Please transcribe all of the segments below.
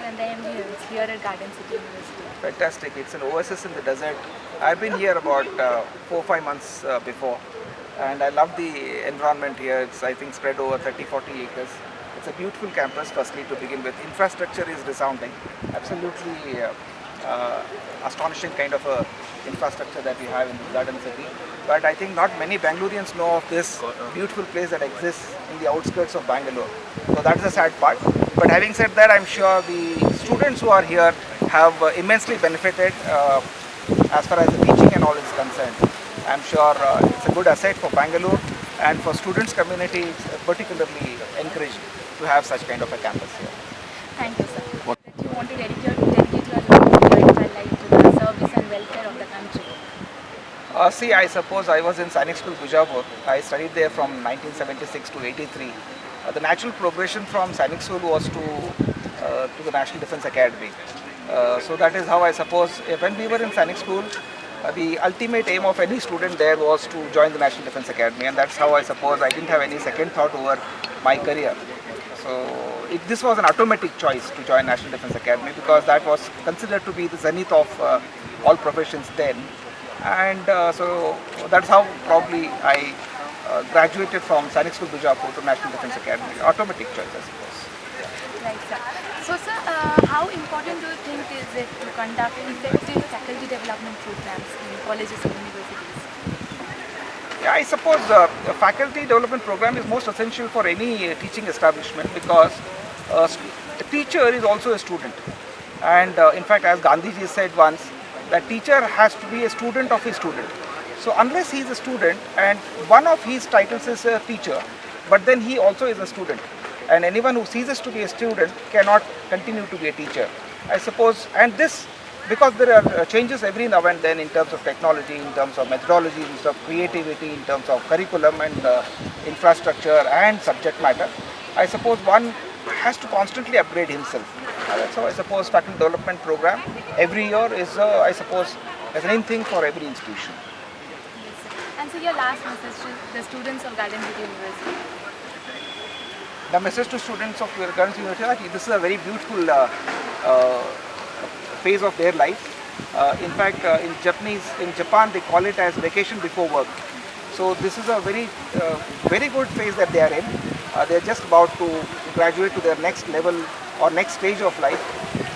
And the ambience here at Garden City University. Fantastic. It's an oasis in the desert. I've been here about 4-5 months before, and I love the environment here. It's, I think, spread over 30-40 acres. It's a beautiful campus, firstly, to begin with. Infrastructure is resounding. Absolutely astonishing kind of a infrastructure that we have in Garden City. But I think not many Bangaloreans know of this beautiful place that exists in the outskirts of Bangalore. So that's the sad part. But having said that, I'm sure the students who are here have immensely benefited as far as the teaching and all is concerned. I'm sure it's a good asset for Bangalore, and for students community it's particularly encouraging to have such kind of a campus here. Thank you, sir. What? That you want to dedicate your life to the service and welfare of the country. See, I suppose I was in Sainik School, Bijapur. I studied there from 1976 to 83. The natural progression from Sainik School was to the National Defence Academy. So that is how I suppose when we were in Sainik School, the ultimate aim of any student there was to join the National Defence Academy, and that's how I suppose I didn't have any second thought over my career. So this was an automatic choice to join National Defence Academy because that was considered to be the zenith of all professions then. And so that's how probably I graduated from Sainik School Bijapur to National Defence Academy. Automatic choice, I suppose. Right, sir. So, sir, how important do you think is it to conduct effective faculty development programs in colleges and universities? Yeah, I suppose the faculty development program is most essential for any teaching establishment because a teacher is also a student. And in fact, as Gandhiji said once, that teacher has to be a student of his student. So unless he is a student and one of his titles is a teacher, but then he also is a student, and anyone who ceases to be a student cannot continue to be a teacher, I suppose. And this, because there are changes every now and then in terms of technology, in terms of methodology, in terms of creativity, in terms of curriculum and infrastructure and subject matter, I suppose one has to constantly upgrade himself. That's how I suppose faculty development program every year is, I suppose, as an in thing for every institution. And so your last message to the students of Garden City University? The message to students of Garden City University, this is a very beautiful phase of their life. In fact, in Japan, they call it as vacation before work. So this is a very good phase that they are in. They are just about to graduate to their next level or next stage of life.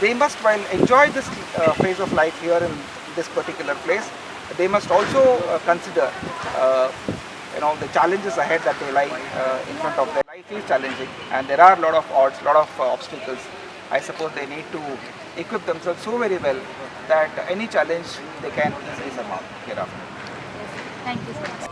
They must, while enjoy this phase of life here in this particular place, they must also consider the challenges ahead that they lie in front of them. Life is challenging and there are a lot of odds, a lot of obstacles. I suppose they need to equip themselves so very well that any challenge they can easily surmount hereafter. Thank you so much.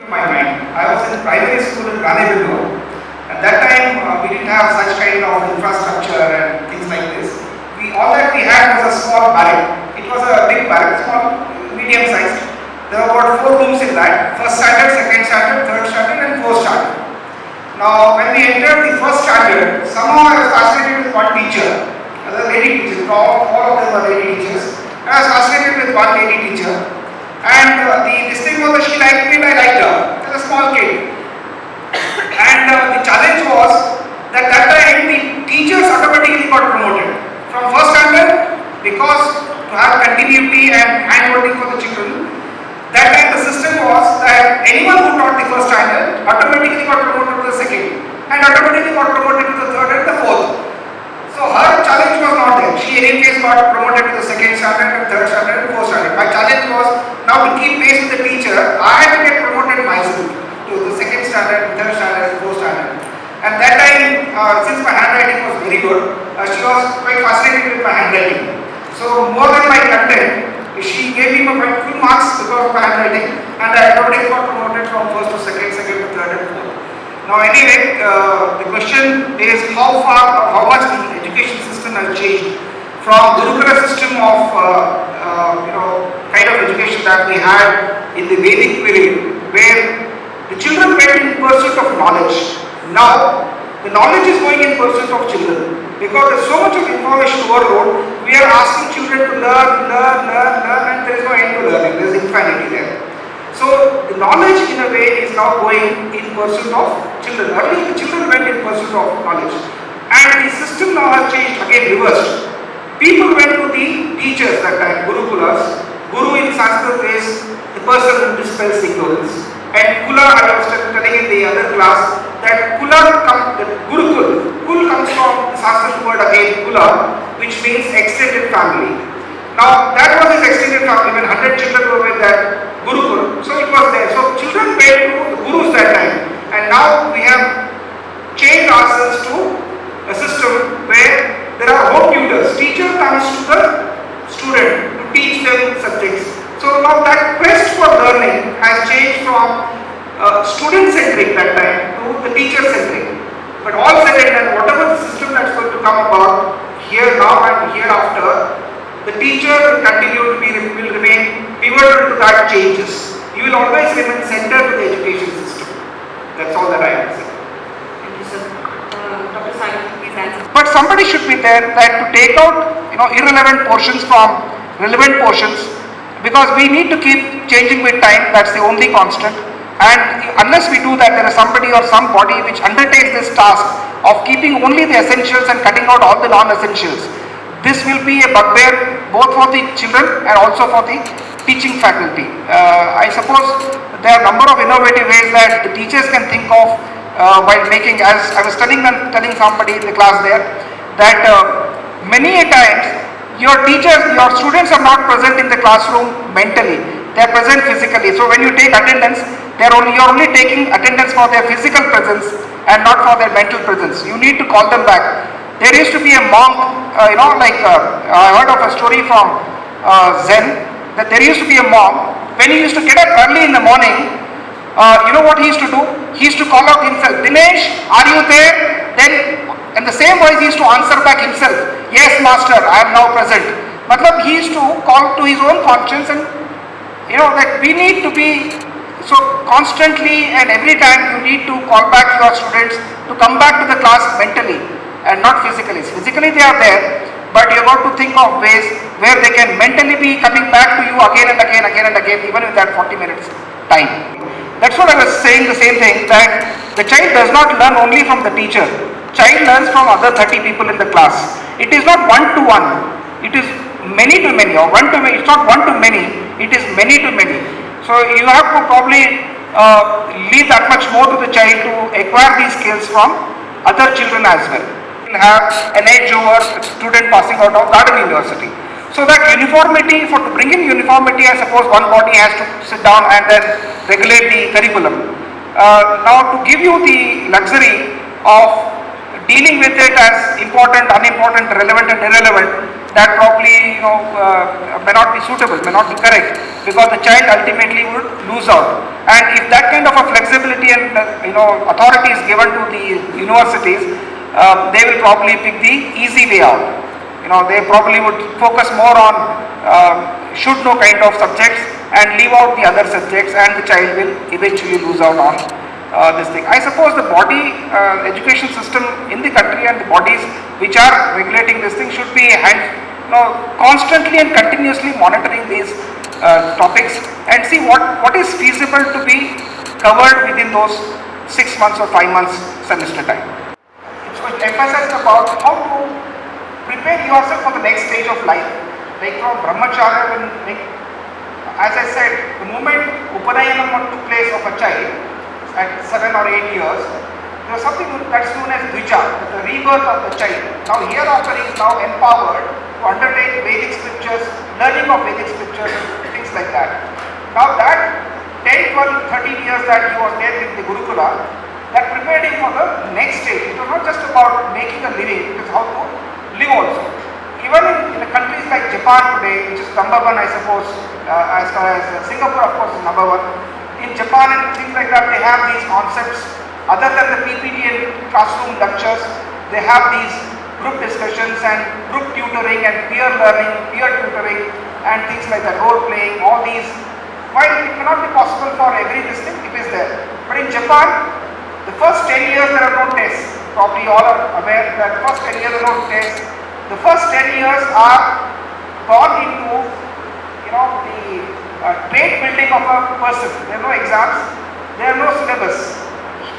My mind. I was in primary school in Retd. At that time, we didn't have such kind of infrastructure and things like this. All that we had was a small barrack. It was a big barrack, small, medium sized. There were about 4 rooms in that. First standard, second standard, third standard and fourth standard. Now, when we entered the first standard, somehow I was fascinated with one teacher. The lady teacher, all of them were lady teachers. I was fascinated with one lady teacher. And this thing was that she liked me and I liked her. I was a small kid. And the challenge was that time the teachers automatically got promoted. From first standard, because to have continuity and hand-holding for the children, that time the system was that anyone who taught the first standard automatically got promoted to the second and automatically got promoted to the third and the fourth. So her challenge was not there. She in any case got promoted to the second standard and third standard and fourth standard. My challenge was now to keep pace with the teacher, I had to get promoted myself to the second standard, third standard and fourth standard. And that time, since my handwriting was very good, she was quite fascinated with my handwriting. So more than my content, she gave me quite full marks because of my handwriting, and I already got promoted from first to second, second to third and fourth. Now anyway, the question question is how far or how much the education system has changed from Gurukula system of kind of education that we had in the Vedic period, where the children went in pursuit of knowledge. Now, the knowledge is going in pursuit of children. Because there's so much of information overload, we are asking children to learn, and there is no end to learning. There is infinity there. So, the knowledge in a way is now going in pursuit of children. Earlier, the children went in pursuit of knowledge. And the system now has changed, again reversed. People went to the teachers that time, Gurukulas. Guru in Sanskrit is the person who dispels ignorance. And Kula, I was telling in the other class, that Gurukul. Kul comes from the Sanskrit word again, Kula, which means extended family. Now, that was his extended family when 100 children were with that Gurukul. So, it was there. So, children went to the Gurus that time. And now we have changed ourselves to a system where there are home tutors. Teacher comes to the student to teach them subjects. So now that quest for learning has changed from student-centric that time to the teacher-centric. But all said and done, whatever the system that's going to come about here now and hereafter, the teacher will continue to will remain pivotal to that changes. You will always remain centered to the education system. That's all that I would say. Thank you, sir. Dr. Sainik, please answer. But somebody should be there that to take out irrelevant portions from relevant portions, because we need to keep changing with time. That's the only constant. And unless we do that, there is somebody or some body which undertakes this task of keeping only the essentials and cutting out all the non-essentials. This will be a bugbear both for the children and also for the teaching faculty. I suppose there are a number of innovative ways that the teachers can think of while making, as I was telling somebody in the class there, that many a times your students are not present in the classroom mentally, they are present physically. So when you take attendance, you're only taking attendance for their physical presence and not for their mental presence. You need to call them back. There used to be a monk, I heard of a story from Zen, that there used to be a monk, when he used to get up early in the morning, you know what he used to do? He used to call out himself, Dinesh, are you there? Then in the same voice he used to answer back himself, yes master, I am now present. Matlab, he used to call to his own conscience, and that we need to be so constantly and every time you need to call back your students to come back to the class mentally and not physically. Physically they are there, but you have got to think of ways where they can mentally be coming back to you again and again, even with that 40 minutes time. That's what I was saying, the same thing, that the child does not learn only from the teacher. Child learns from other 30 people in the class. It is not one to one. It is many to many, or one to many. It's not one to many. It is many to many. So you have to probably leave that much more to the child to acquire these skills from other children as well. You will have an edge over a student passing out of Garden University. So that uniformity, to bring in uniformity, I suppose one body has to sit down and then regulate the curriculum. Now to give you the luxury of dealing with it as important, unimportant, relevant and irrelevant, that probably may not be suitable, may not be correct, because the child ultimately would lose out. And if that kind of a flexibility and authority is given to the universities, they will probably pick the easy way out. They probably would focus more on should know kind of subjects and leave out the other subjects, and the child will eventually lose out on this thing. I suppose the body education system in the country and the bodies which are regulating this thing should be constantly and continuously monitoring these topics and see what is feasible to be covered within those 6 months or 5 months semester time. So it emphasizes about how to prepare yourself for the next stage of life, like from brahmacharya. As I said, the moment Upanayanam took place of a child at 7 or 8 years, there was something that's known as Dvija, the rebirth of the child. Now hereafter he is now empowered to undertake Vedic scriptures, learning of Vedic scriptures, things like that. Now that 10, 12, 13 years that he was there in the Gurukula, that prepared him for the next stage. It was not just about making a living, it was how to live also. Even in countries like Japan today, which is number one, I suppose, as far as Singapore of course is number one. In Japan and things like that, they have these concepts Other than the PPT and classroom lectures, they have these group discussions and group tutoring and peer learning, peer tutoring and things like that, role playing, all these. While it may not be possible for every district, it is there. But in Japan, the first 10 years there are no tests. Probably all are aware that the first 10 years there are no tests. The first 10 years are gone into, the trait building of a person. There are no exams, there are no syllabus.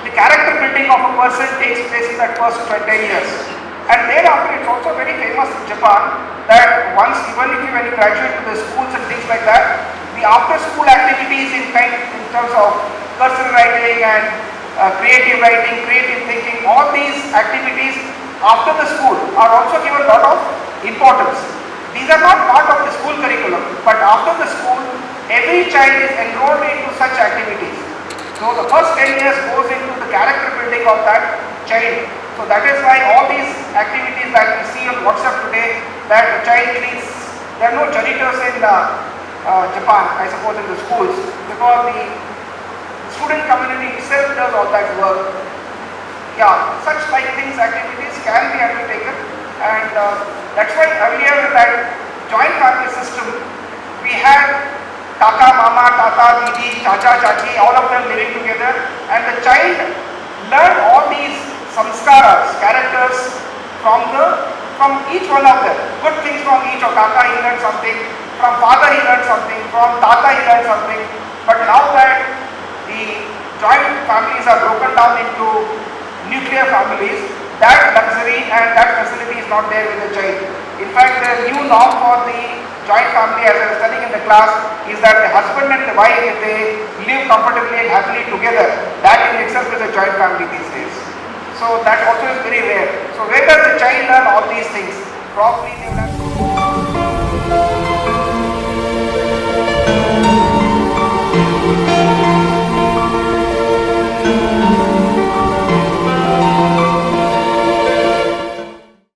The character building of a person takes place in that first 10 years. And thereafter, it's also very famous in Japan that once, even if when you graduate to the schools and things like that, the after-school activities in terms of cursive writing and creative writing, creative thinking, all these activities after the school are also given a lot of importance. These are not part of the school curriculum, but after the school, every child is enrolled into such activities. So the first 10 years goes into the character building of that child. So that is why all these activities that we see on WhatsApp today, that the child cleans, there are no janitors in Japan, I suppose, in the schools, because the student community itself does all that work. Yeah, such like things, activities can be undertaken, and that's why earlier in that joint family system, we had Kaka, Mama, Tata, Didi, Chacha, Chachi, all of them living together, and the child learned all these samskaras, characters from each one of them. Good things from each of Kaka, he learned something, from father he learned something, from Tata he learned something. But now that the joint families are broken down into nuclear families, that luxury and that facility is not there with the child. In fact, the new norm for the joint family, as I was studying in the class, is that the husband and the wife, if they live comfortably and happily together, that in itself is a joint family these days. So that also is very rare. So where does the child learn all these things? Probably they will have